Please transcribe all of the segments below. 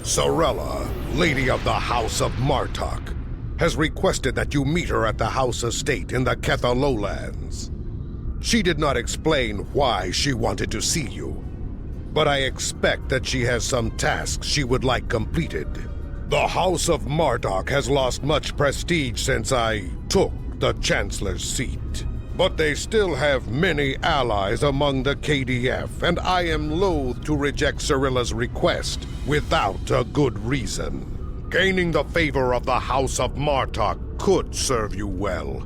Sorella, Lady of the House of Martok, has requested that you meet her at the House estate in the Ketha lowlands. She did not explain why she wanted to see you, but I expect that she has some tasks she would like completed. The House of Martok has lost much prestige since I took the Chancellor's seat. But they still have many allies among the KDF, and I am loath to reject Sorella's request without a good reason. Gaining the favor of the House of Martok could serve you well,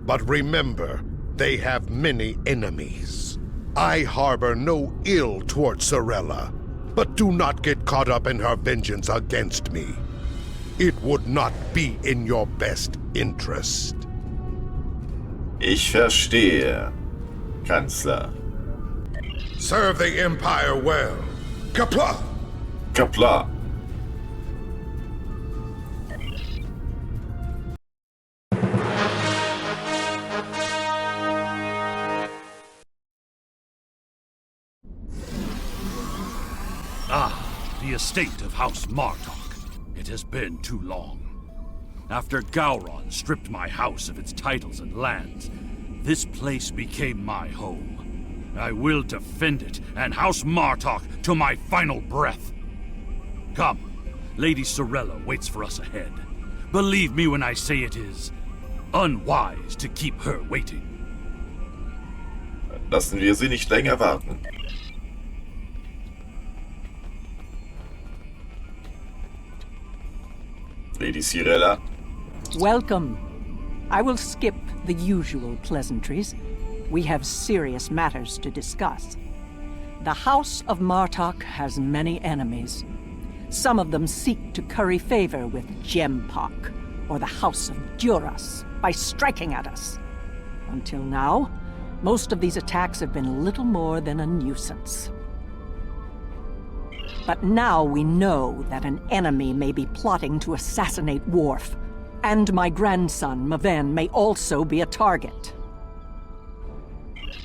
but remember, they have many enemies. I harbor no ill towards Sorella, but do not get caught up in her vengeance against me. It would not be in your best interest. Ich verstehe, Kanzler. Serve the Empire well. Kapla! Kapla. The estate of House Martok. It has been too long. After Gowron stripped my house of its titles and lands, this place became my home. I will defend it and House Martok to my final breath. Come, Lady Sorella waits for us ahead. Believe me when I say it is unwise to keep her waiting. Lassen wir sie nicht länger warten. Lady Sorella. Welcome. I will skip the usual pleasantries. We have serious matters to discuss. The House of Martok has many enemies. Some of them seek to curry favor with Gempok, or the House of Duras, by striking at us. Until now, most of these attacks have been little more than a nuisance. But now we know that an enemy may be plotting to assassinate Worf, and my grandson, Maven, may also be a target.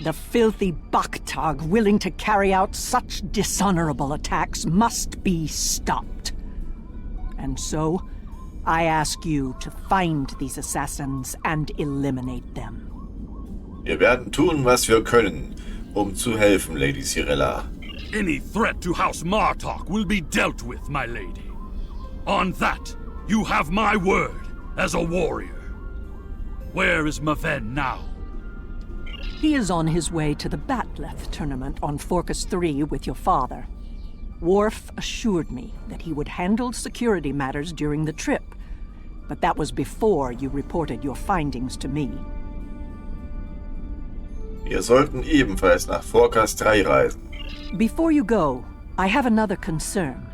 The filthy Baktag willing to carry out such dishonorable attacks must be stopped. And so, I ask you to find these assassins and eliminate them. Wir werden tun, was wir können, zu helfen, Lady Sorella. Any threat to House Martok will be dealt with, my lady. On that, you have my word as a warrior. Where is Maven now? He is on his way to the Batleth tournament on Forcus 3 with your father. Worf assured me that he would handle security matters during the trip, but that was before you reported your findings to me. Wir sollten ebenfalls nach Forcus 3 reisen. Before you go, I have another concern.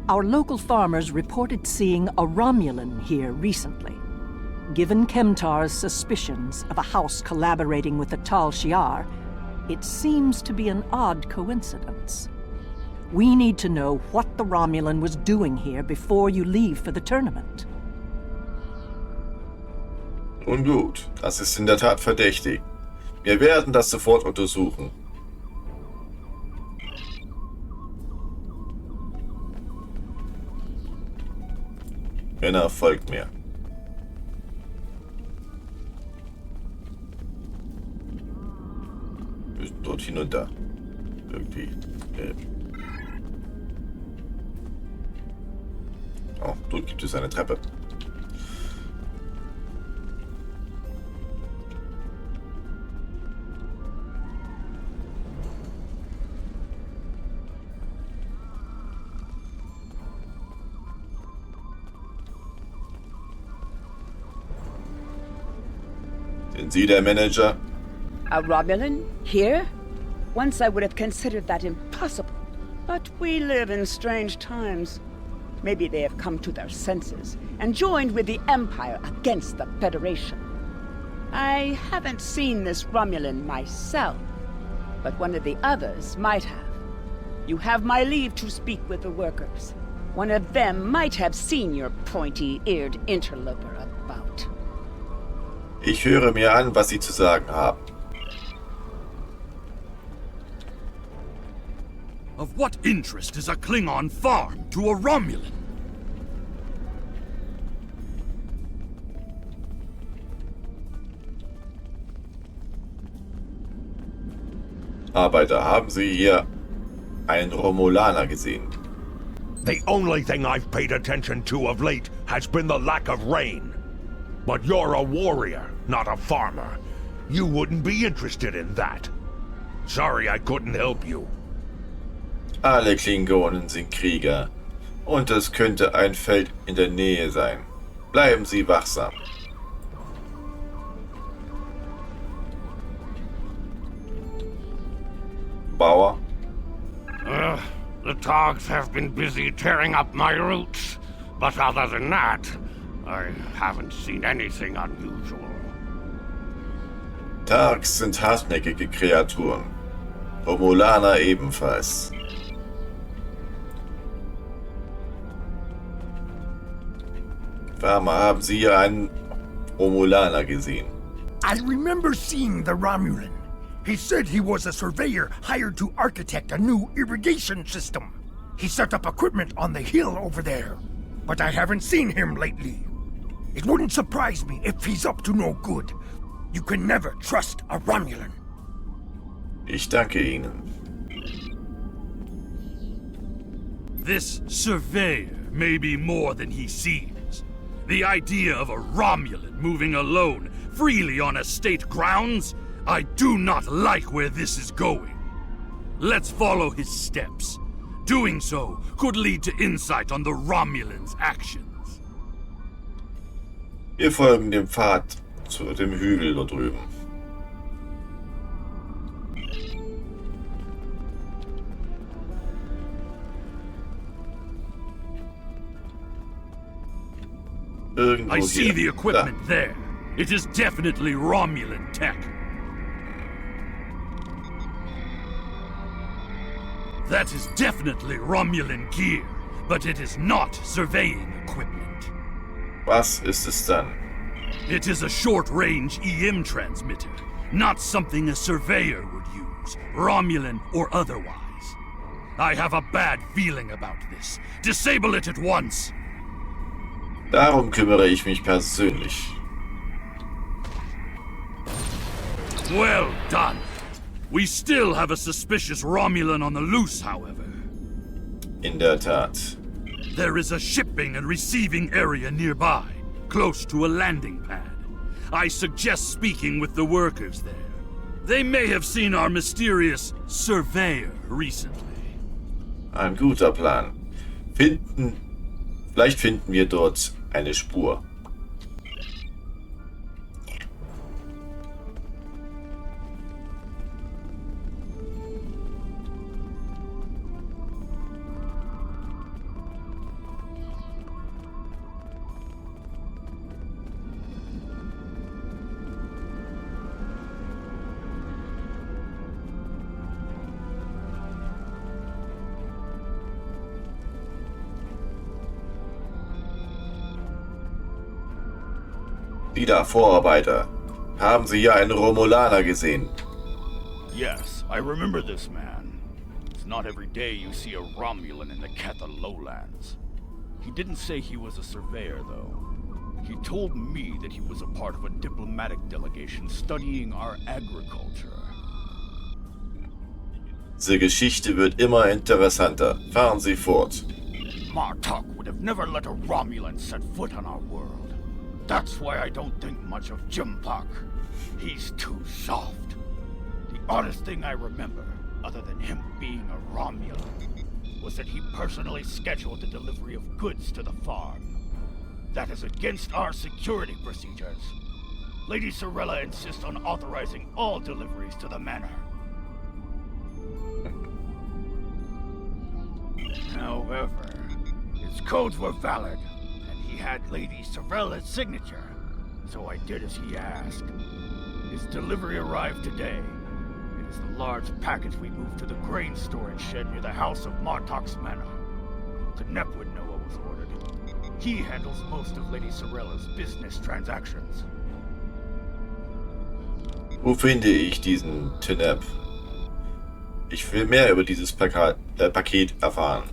Our local farmers reported seeing a Romulan here recently. Given Kemtar's suspicions of a house collaborating with the Tal Shiar, it seems to be an odd coincidence. We need to know what the Romulan was doing here before you leave for the tournament. Nun gut, das ist in der Tat verdächtig. Wir werden das sofort untersuchen. Männer, folgt mir. Wir müssen dort hinunter. Irgendwie. Oh, dort gibt es eine Treppe. Sind Sie der Manager? A Romulan? Here? Once I would have considered that impossible. But we live in strange times. Maybe they have come to their senses and joined with the Empire against the Federation. I haven't seen this Romulan myself, but one of the others might have. You have my leave to speak with the workers. One of them might have seen your pointy-eared interloper about. Ich höre mir an, was Sie zu sagen haben. Of what interest is a Klingon farm to a Romulan? Arbeiter, haben Sie hier einen Romulaner gesehen? The only thing I've paid attention to of late has been the lack of rain. But you're a warrior, not a farmer. You wouldn't be interested in that. Sorry I couldn't help you. Alle Klingonen sind Krieger. Und es könnte ein Feld in der Nähe sein. Bleiben Sie wachsam. Bauer? The Togs have been busy tearing up my roots, but other than that, I haven't seen anything unusual. Tarks sind hartnäckige Kreaturen. Romulaner ebenfalls. Farmer, haben Sie hier einen Romulaner gesehen? I remember seeing the Romulan. He said he was a surveyor hired to architect a new irrigation system. He set up equipment on the hill over there, but I haven't seen him lately. It wouldn't surprise me if he's up to no good. You can never trust a Romulan. Ich danke Ihnen. This surveyor may be more than he seems. The idea of a Romulan moving alone, freely on estate grounds? I do not like where this is going. Let's follow his steps. Doing so could lead to insight on the Romulans' actions. Wir folgen dem Pfad zu dem Hügel dort drüben. Irgendwo I see hier. the equipment Da. there. It is definitely Romulan tech. That is definitely Romulan gear, but it is not surveying equipment. Was ist es dann? It is a short-range EM transmitter, not something a surveyor would use, Romulan or otherwise. I have a bad feeling about this. Disable it at once. Darum kümmere ich mich persönlich. Well done. We still have a suspicious Romulan on the loose, however. In der Tat. There is a shipping and receiving area nearby, close to a landing pad. I suggest speaking with the workers there. They may have seen our mysterious surveyor recently. Ein guter Plan. Vielleicht finden wir dort eine Spur. Wieder Vorarbeiter. Haben Sie hier einen Romulaner gesehen? Yes, I remember this man. It's not every day you see a Romulan in the Ketha lowlands. He didn't say he was a surveyor, though. He told me that he was a part of a diplomatic delegation studying our agriculture. Diese Geschichte wird immer interessanter. Fahren Sie fort. Martok would have never let a Romulan set foot on our world. That's why I don't think much of Jimpak. He's too soft. The oddest thing I remember, other than him being a Romulan, was that he personally scheduled the delivery of goods to the farm. That is against our security procedures. Lady Sorella insists on authorizing all deliveries to the manor. However, his codes were valid, and he had Lady Sorella's signature, so I did as he asked. His delivery arrived today. It is the large package we moved to the grain storage shed near the House of Martok's manor. Knep would know what was ordered. He handles most of Lady Sorella's business transactions. Wo finde ich diesen Knep? Ich will mehr über dieses Paket erfahren.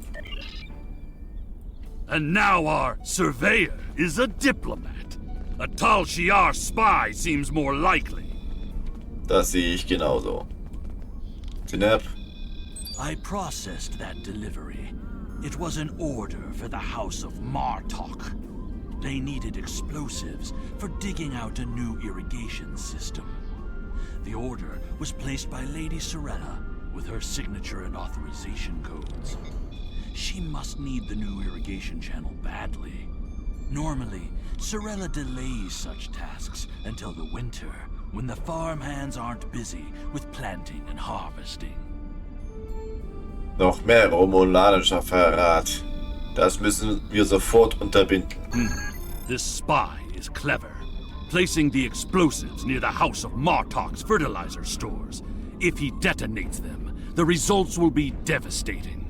And now our surveyor is a diplomat. A Tal Shiar spy seems more likely. Das sehe ich genauso. Zineb, I processed that delivery. It was an order for the House of Martok. They needed explosives for digging out a new irrigation system. The order was placed by Lady Sorella with her signature and authorization codes. She must need the new irrigation channel badly. Normally, Sorella delays such tasks until the winter, when the farmhands aren't busy with planting and harvesting. noch mehr romulanischer Verrat. Das müssen wir sofort unterbinden. This spy is clever, placing the explosives near the House of Martok's fertilizer stores. If he detonates them, the results will be devastating.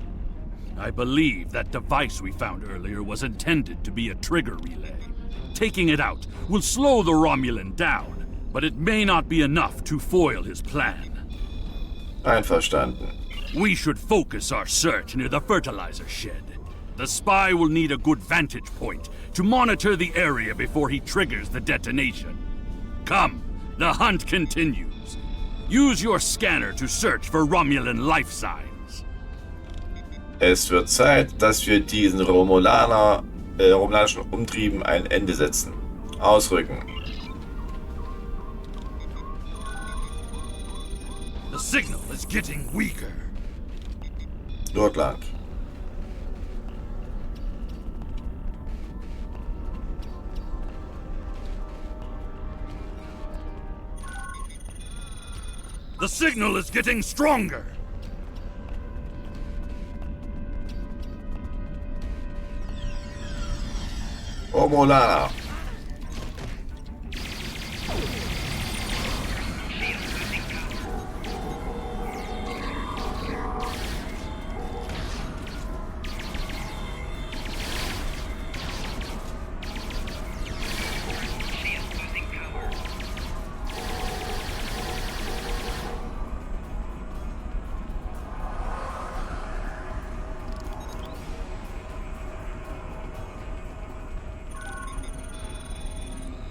I believe that device we found earlier was intended to be a trigger relay. Taking it out will slow the Romulan down, but it may not be enough to foil his plan. Einverstanden. We should focus our search near the fertilizer shed. The spy will need a good vantage point to monitor the area before he triggers the detonation. Come, the hunt continues. Use your scanner to search for Romulan life signs. Es wird Zeit, dass wir diesen romulanischen Umtrieben ein Ende setzen. Ausrücken. The signal is getting weaker. Dort lang. The signal is getting stronger. Romulaner.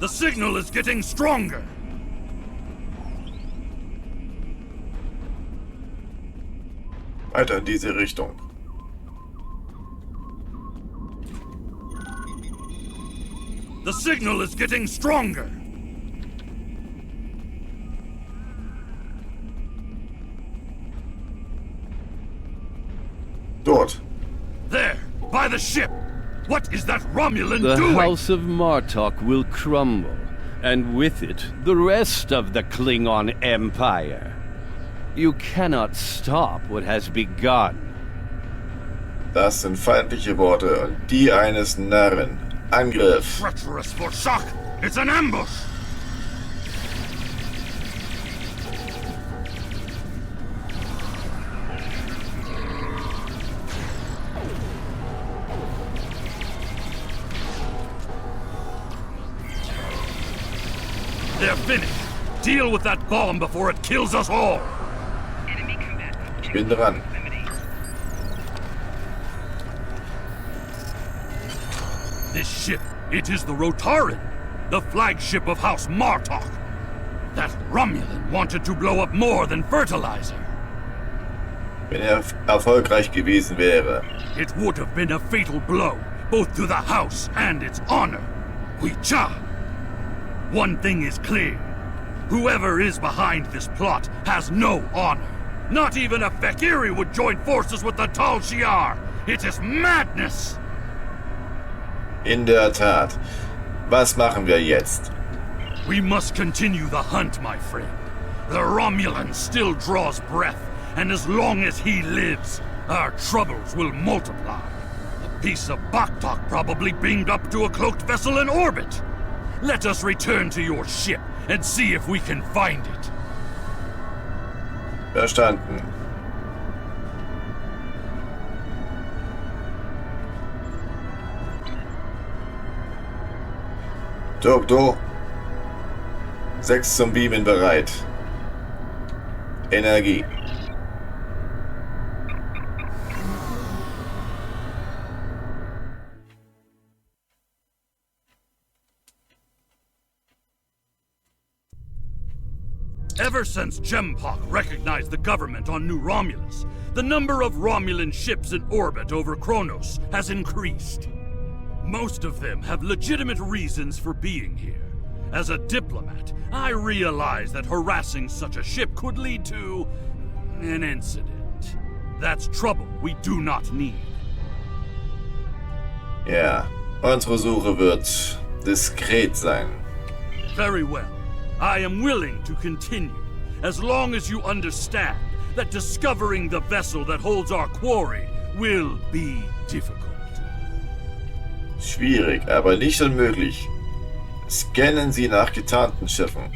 The signal is getting stronger. Weiter in diese Richtung. The signal is getting stronger. Dort. There, by the ship. What is that Romulan The doing? House of Martok will crumble, and with it, the rest of the Klingon Empire. You cannot stop what has begun. Das sind feindliche Worte und die eines Narren. Angriff. Treacherous for shock. It's an ambush. They're finished. Deal with that bomb before it kills us all. Ich bin dran. This ship, it is the Rotaran, the flagship of House Martok. That Romulan wanted to blow up more than fertilizer. Wenn erfolgreich gewesen wäre. It would have been a fatal blow, both to the house and its honor. Huicha! One thing is clear. Whoever is behind this plot has no honor. Not even a Fekiri would join forces with the Tal Shiar. It is madness! In der Tat. Was machen wir jetzt? We must continue the hunt, my friend. The Romulan still draws breath, and as long as he lives, our troubles will multiply. A piece of Baktok probably beamed up to a cloaked vessel in orbit. Let us return to your ship and see if we can find it. Verstanden. Doktor. 6 zum Beamen bereit. Energie. Ever since Gempok recognized the government on New Romulus, the number of Romulan ships in orbit over Kronos has increased. Most of them have legitimate reasons for being here. As a diplomat, I realize that harassing such a ship could lead to an incident. That's trouble we do not need. Ja, unsere Suche wird diskret sein. Very well. I am willing to continue, as long as you understand that discovering the vessel that holds our quarry will be difficult. Schwierig, aber nicht unmöglich. Scannen Sie nach getarnten Schiffen.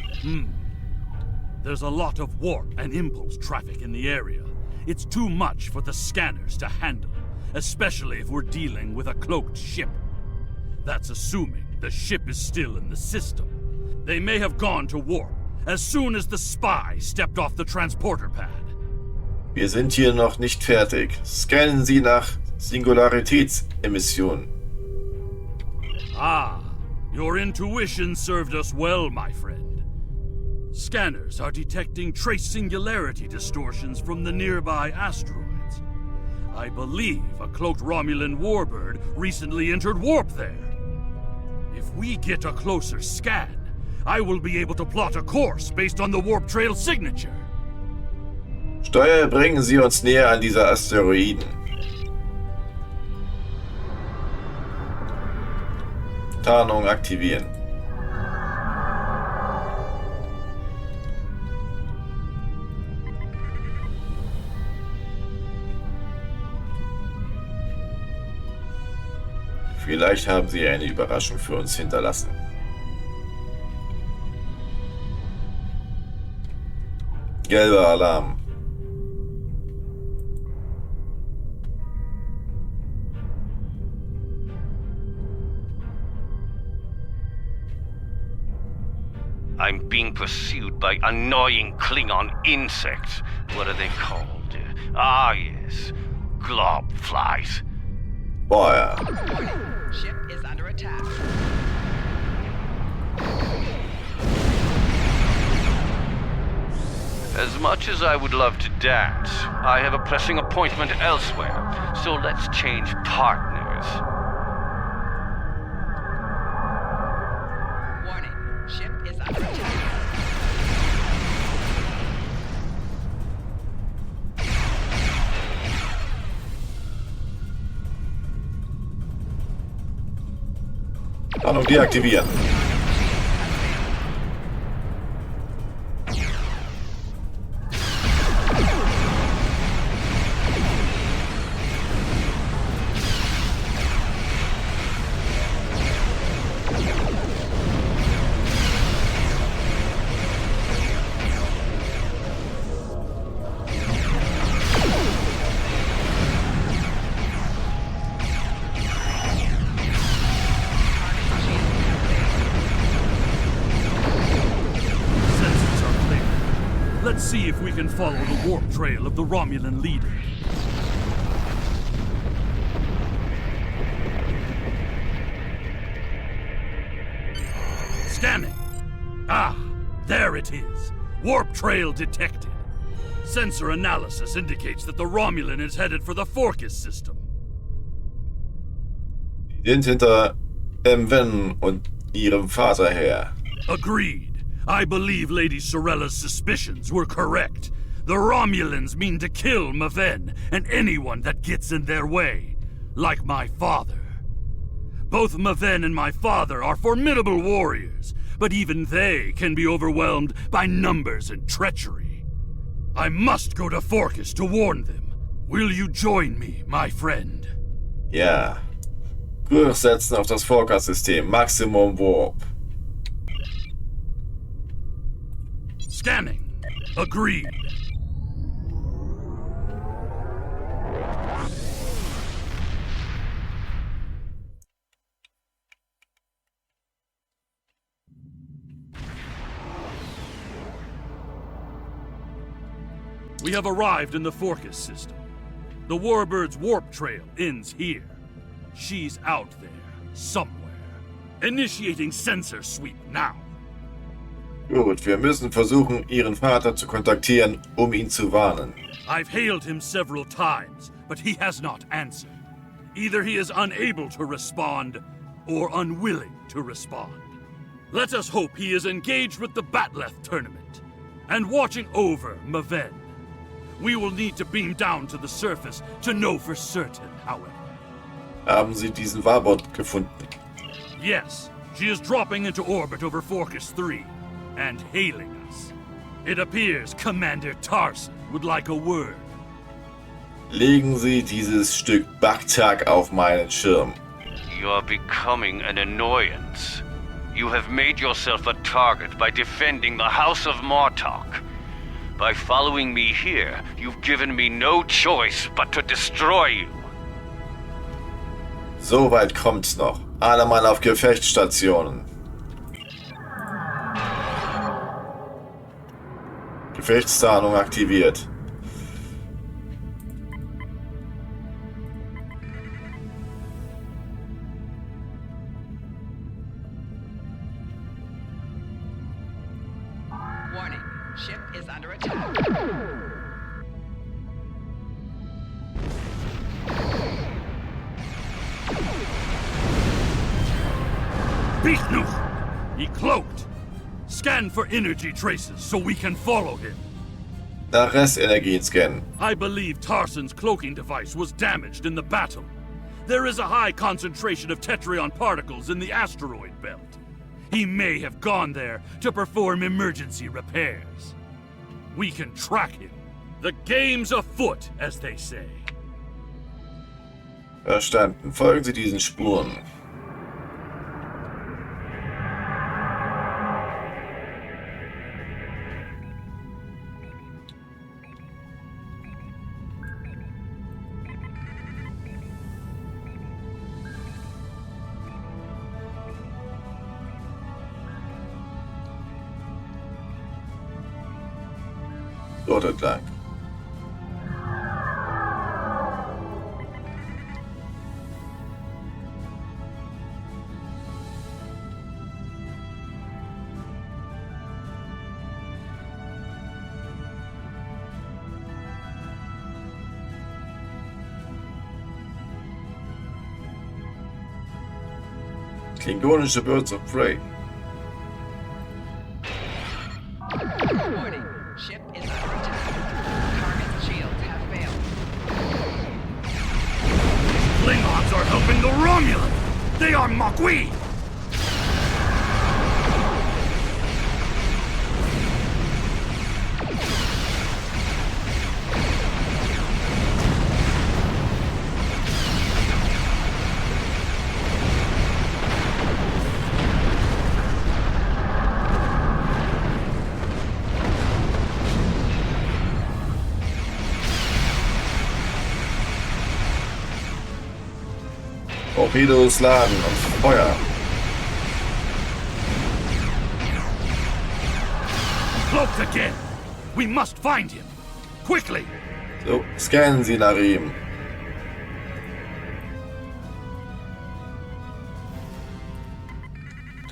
There's a lot of warp and impulse traffic in the area. It's too much for the scanners to handle, especially if we're dealing with a cloaked ship. That's assuming the ship is still in the system. They may have gone to warp as soon as the spy stepped off the transporter pad. Wir sind hier noch nicht fertig. Scannen Sie nach Singularitätsemissionen. Ah, your intuition served us well, my friend. Scanners are detecting trace singularity distortions from the nearby asteroids. I believe a cloaked Romulan warbird recently entered warp there. If we get a closer scan, I will be able to plot a course based on the warp trail signature. Steuer, bringen Sie uns näher an diese Asteroiden. Tarnung aktivieren. Vielleicht haben Sie eine Überraschung für uns hinterlassen. Gelber Alarm. I'm being pursued by annoying Klingon insects. What are they called? Yes, glob flies. Boah, ja. Ship is under attack. As much as I would love to dance, I have a pressing appointment elsewhere, so let's change partners. Warning, ship is under attack. Tarnung deaktivieren. Let's see if we can follow the warp trail of the Romulan leader. Scanning. Ah, there it is. Warp trail detected. Sensor analysis indicates that the Romulan is headed for the Forcus system. Die sind hinter Erben und ihrem Vater her. Agreed. I believe Lady Sorella's suspicions were correct. The Romulans mean to kill Maven and anyone that gets in their way, like my father. Both Maven and my father are formidable warriors, but even they can be overwhelmed by numbers and treachery. I must go to Forcus to warn them. Will you join me, my friend? Ja. Kurs setzen auf das Forecast-System. Maximum Warp. Scanning. Agreed. We have arrived in the Forcus system. The Warbird's warp trail ends here. She's out there, somewhere. Initiating sensor sweep now. Gut, wir müssen versuchen, Ihren Vater zu kontaktieren, um ihn zu warnen. I've hailed him several times, but he has not answered. Either he is unable to respond, or unwilling to respond. Let us hope he is engaged with the Batleth tournament, and watching over Maven. We will need to beam down to the surface to know for certain, however. Haben Sie diesen Warbot gefunden? Yes, she is dropping into orbit over Forcus 3, and hailing us. It appears Commander Tarson would like a word. Legen Sie dieses Stück Backtag auf meinen Schirm. You're becoming an annoyance. You have made yourself a target by defending the House of Martok. By following me here, you've given me no choice but to destroy you. So weit kommt's noch. Alle Mann auf Gefechtsstationen. Gefechtstarnung aktiviert. Warning, ship is under attack. He cloaked! Scan for energy traces so we can follow him. Nach Restenergien scannen. I believe Tarson's cloaking device was damaged in the battle. There is a high concentration of Tetrion particles in the asteroid belt. He may have gone there to perform emergency repairs. We can track him. The game's afoot, as they say. Verstanden. Folgen Sie diesen Spuren. Dort entlang. Klingonische Birds of Prey. Warning, ship is under attack. Target's shields have failed. Klingons are helping the Romulan! They are Makwi! Torpedos laden und Feuer. Cloaked again! We must find him! Quickly! So, scannen Sie nach ihm.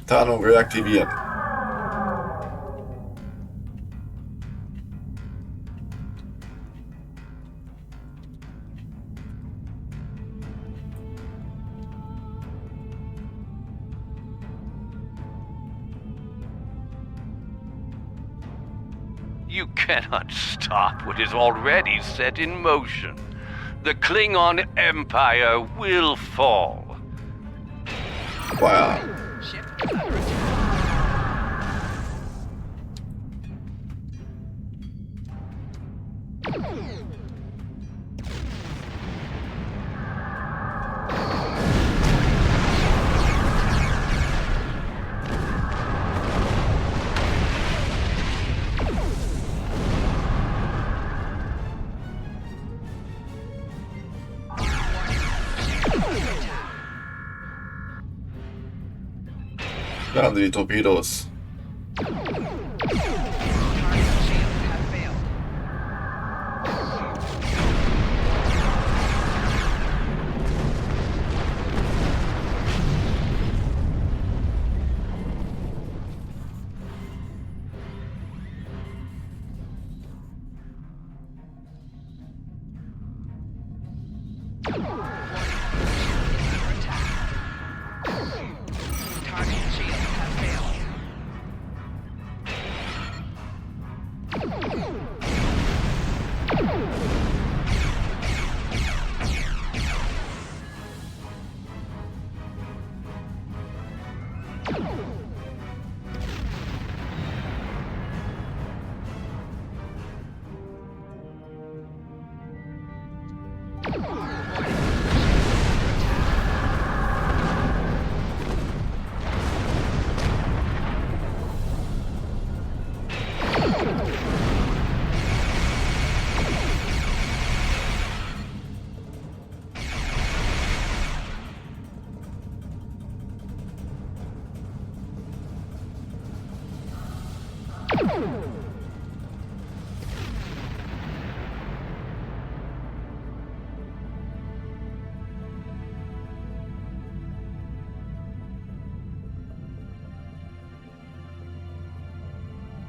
Tarnung reaktivieren. You cannot stop what is already set in motion. The Klingon Empire will fall. Feuer. Ship is under attack. Laden Sie die Torpedos. Target's shields have failed.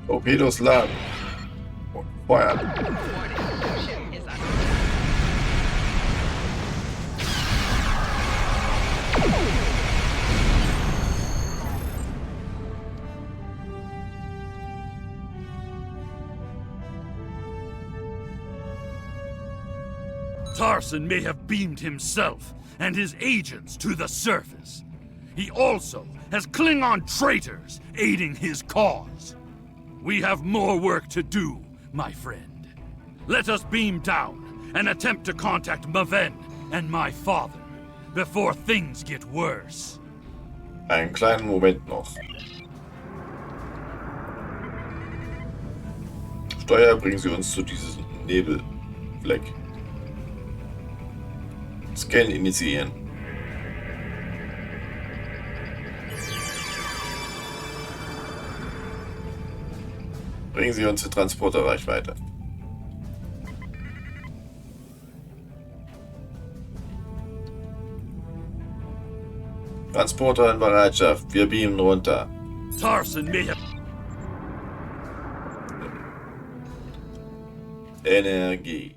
Torpedos laden. Und feuern. Warning. Ship is under Tarson may have beamed himself and his agents to the surface. He also has Klingon traitors aiding his cause. We have more work to do, my friend. Let us beam down and attempt to contact Maven and my father before things get worse. Einen kleinen Moment noch. Steuer, bringen Sie uns zu diesem Nebelfleck. Scan initiieren. Bringen Sie uns zur Transporterreichweite. Transporter in Bereitschaft. Wir beamen runter. Tarson may have... Energie.